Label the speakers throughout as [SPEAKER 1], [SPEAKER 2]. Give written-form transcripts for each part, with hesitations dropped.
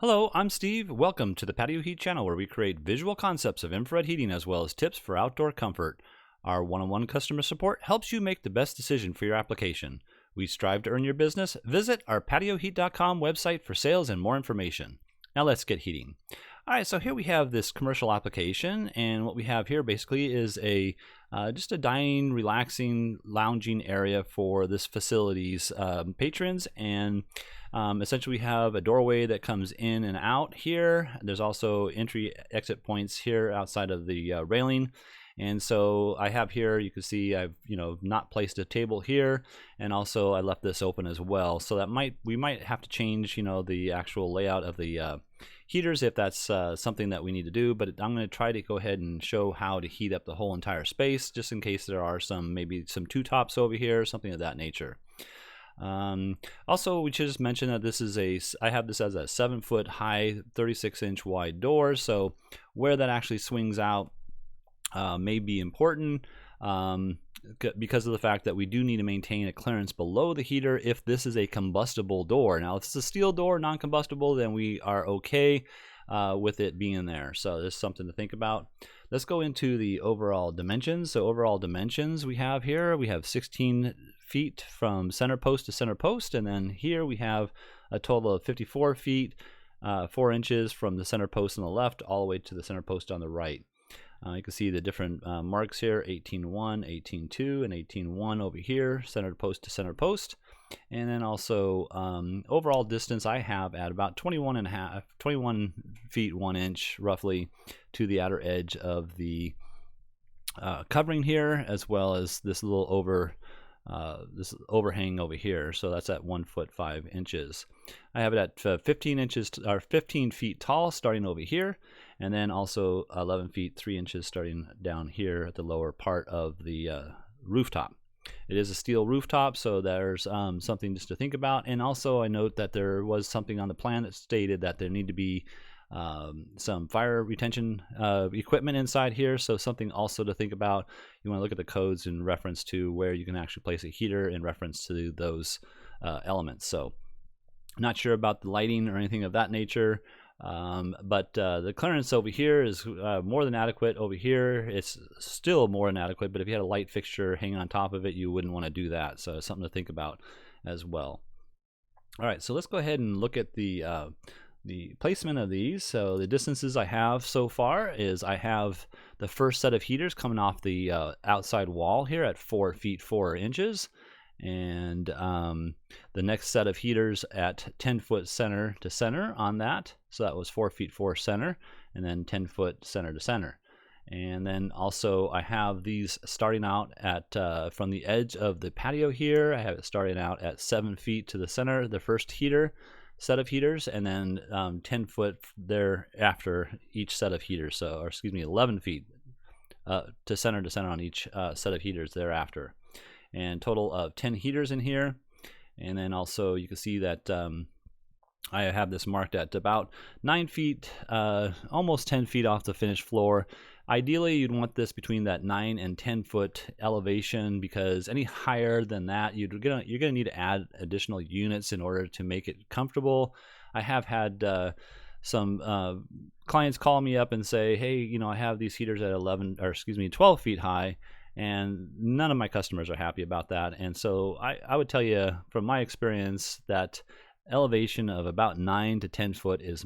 [SPEAKER 1] Hello, I'm Steve. Welcome to the Patio Heat channel where we create visual concepts of infrared heating as well as tips for outdoor comfort. Our one-on-one customer support helps you make the best decision for your application. We strive to earn your business. Visit our patioheat.com website for sales and more information. Now let's get heating. All right, so here we have this commercial application, and what we have here basically is just a dining, relaxing, lounging area for this facility's patrons. And essentially we have a doorway that comes in and out here. There's also entry exit points here outside of the railing. And so I have here, you can see I've not placed a table here, and also I left this open as well. So that we might have to change the actual layout of the heaters if that's something that we need to do. But I'm going to try to go ahead and show how to heat up the whole entire space, just in case there are maybe some two tops over here, something of that nature. Also, we should just mention that I have this as a 7-foot high, 36-inch wide door. So where that actually swings out may be important because of the fact that we do need to maintain a clearance below the heater if this is a combustible door. Now, if it's a steel door, non-combustible, then we are okay with it being there. So there's something to think about. Let's go into the overall dimensions. So overall dimensions we have 16 feet from center post to center post, and then here we have a total of 54 feet, 4 inches from the center post on the left all the way to the center post on the right. You can see the different marks here, 18.1, 18.2, and 18.1 over here, center post to center post. And then also overall distance I have at about 21 feet 1 inch roughly to the outer edge of the covering here, as well as this little this overhang over here. So that's at 1 foot 5 inches. I have it at 15 feet tall starting over here, and then also 11 feet 3 inches starting down here at the lower part of the rooftop. It is a steel rooftop, so there's something just to think about. And also I note that there was something on the plan that stated that there need to be some fire retention equipment inside here, so something also to think about. You want to look at the codes in reference to where you can actually place a heater in reference to those elements. So not sure about the lighting or anything of that nature, but the clearance over here is more than adequate. Over here it's still more than adequate, but if you had a light fixture hanging on top of it, you wouldn't want to do that. So it's something to think about as well. All right, so let's go ahead and look at the placement of these. So the distances I have so far is I have the first set of heaters coming off the outside wall here at 4 feet 4 inches, and the next set of heaters at 10 foot center to center on that. So that was 4 feet 4 center, and then 10 foot center to center. And then also I have these starting out at from the edge of the patio here. I have it starting out at 7 feet to the center, the first set of heaters, and then 10 foot thereafter each set of heaters. So, or excuse me, 11 feet to center on each set of heaters thereafter. And total of 10 heaters in here. And then also you can see that I have this marked at about 9 feet, almost 10 feet off the finished floor. Ideally, you'd want this between that 9 and 10 foot elevation, because any higher than that, you're gonna need to add additional units in order to make it comfortable. I have had some clients call me up and say, hey, I have these heaters at 12 feet high, and none of my customers are happy about that. And so I would tell you from my experience that elevation of about 9 to 10 foot is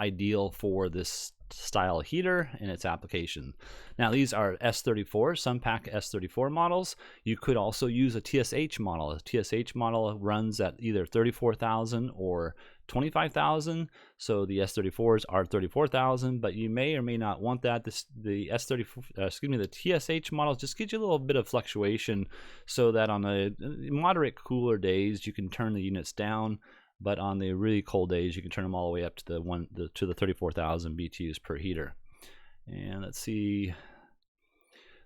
[SPEAKER 1] ideal for this style heater and its application. Now these are S34, Sunpak S34 models. You could also use a TSH model. A TSH model runs at either 34,000 or 25,000. So the S34s are 34,000, but you may or may not want that. The TSH models just gives you a little bit of fluctuation, so that on the moderate cooler days you can turn the units down, but on the really cold days you can turn them all the way up to the 34,000 BTUs per heater. And let's see.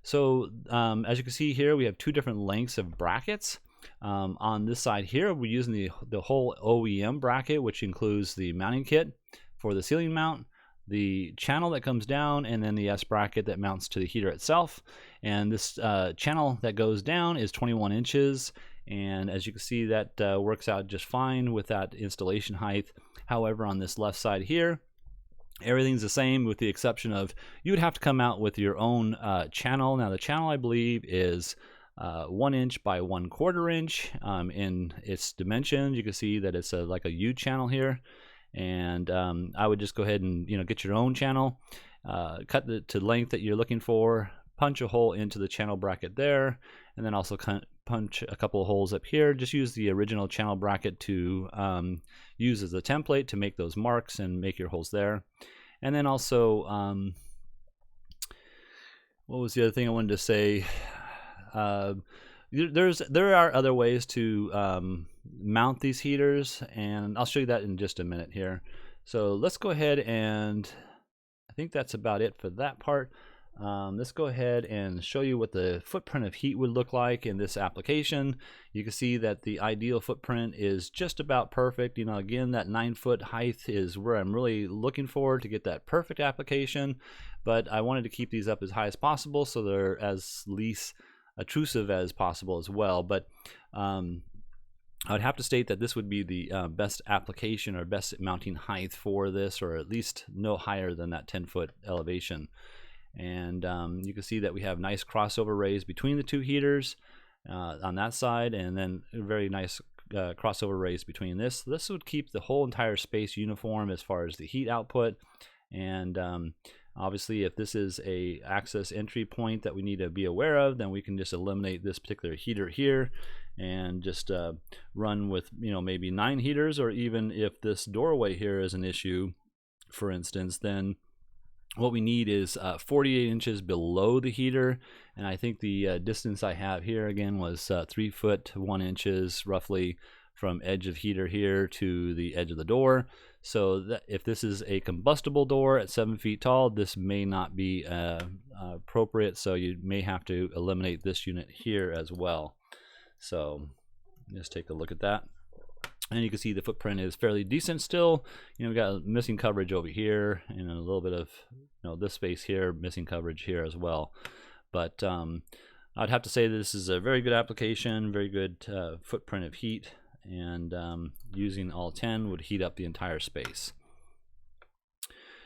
[SPEAKER 1] So as you can see here, we have two different lengths of brackets. On this side here, we're using the whole OEM bracket, which includes the mounting kit for the ceiling mount, the channel that comes down, and then the S bracket that mounts to the heater itself. And this channel that goes down is 21 inches, And as you can see, that works out just fine with that installation height. However, on this left side here, everything's the same with the exception of you would have to come out with your own channel. Now the channel, I believe, is 1 inch by 1/4 inch in its dimensions. You can see that it's like a U channel here, and I would just go ahead and get your own channel, cut it to length that you're looking for, punch a hole into the channel bracket there, and then also punch a couple of holes up here. Just use the original channel bracket to use as a template to make those marks and make your holes there. And then also, what was the other thing I wanted to say? There are other ways to mount these heaters, and I'll show you that in just a minute here. So let's go ahead, and I think that's about it for that part. Let's go ahead and show you what the footprint of heat would look like in this application. You can see that the ideal footprint is just about perfect. Again, that 9-foot height is where I'm really looking for to get that perfect application, but I wanted to keep these up as high as possible so they're as least obtrusive as possible as well. But I would have to state that this would be the best application or best mounting height for this, or at least no higher than that 10-foot elevation. And you can see that we have nice crossover rays between the two heaters on that side, and then very nice crossover rays between this. This would keep the whole entire space uniform as far as the heat output. And obviously, if this is a access entry point that we need to be aware of, then we can just eliminate this particular heater here and just run with maybe 9 heaters. Or even if this doorway here is an issue, for instance, then what we need is 48 inches below the heater, and I think the distance I have here again was 3 foot 1 inches roughly from edge of heater here to the edge of the door. So that if this is a combustible door at 7 feet tall, this may not be appropriate, so you may have to eliminate this unit here as well. So just take a look at that. And you can see the footprint is fairly decent still. We've got missing coverage over here, and a little bit of this space here, missing coverage here as well. But I'd have to say this is a very good application, very good footprint of heat, and using all 10 would heat up the entire space.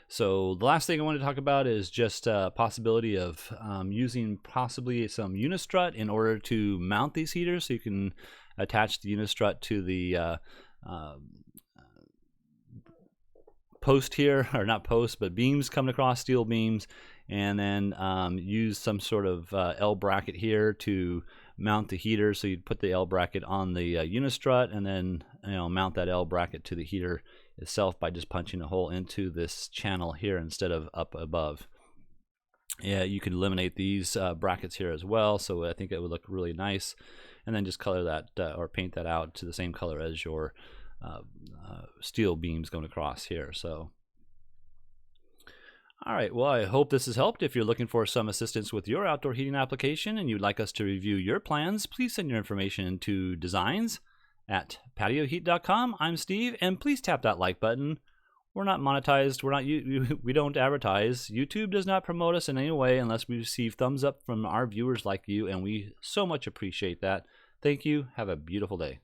[SPEAKER 1] So the last thing I want to talk about is just a possibility of using possibly some unistrut in order to mount these heaters. So you can attach the unistrut to the post here, or not post, but beams coming across, steel beams, and then use some sort of L bracket here to mount the heater. So you'd put the L bracket on the unistrut, and then mount that L bracket to the heater itself by just punching a hole into this channel here instead of up above. Yeah, you can eliminate these brackets here as well, so I think it would look really nice. And then just color that or paint that out to the same color as your steel beams going across here. So, all right, well, I hope this has helped. If you're looking for some assistance with your outdoor heating application and you'd like us to review your plans, please send your information to designs@patioheat.com. I'm Steve, and please tap that like button. We're not monetized. We don't advertise. YouTube does not promote us in any way unless we receive thumbs up from our viewers like you, and we so much appreciate that. Thank you. Have a beautiful day.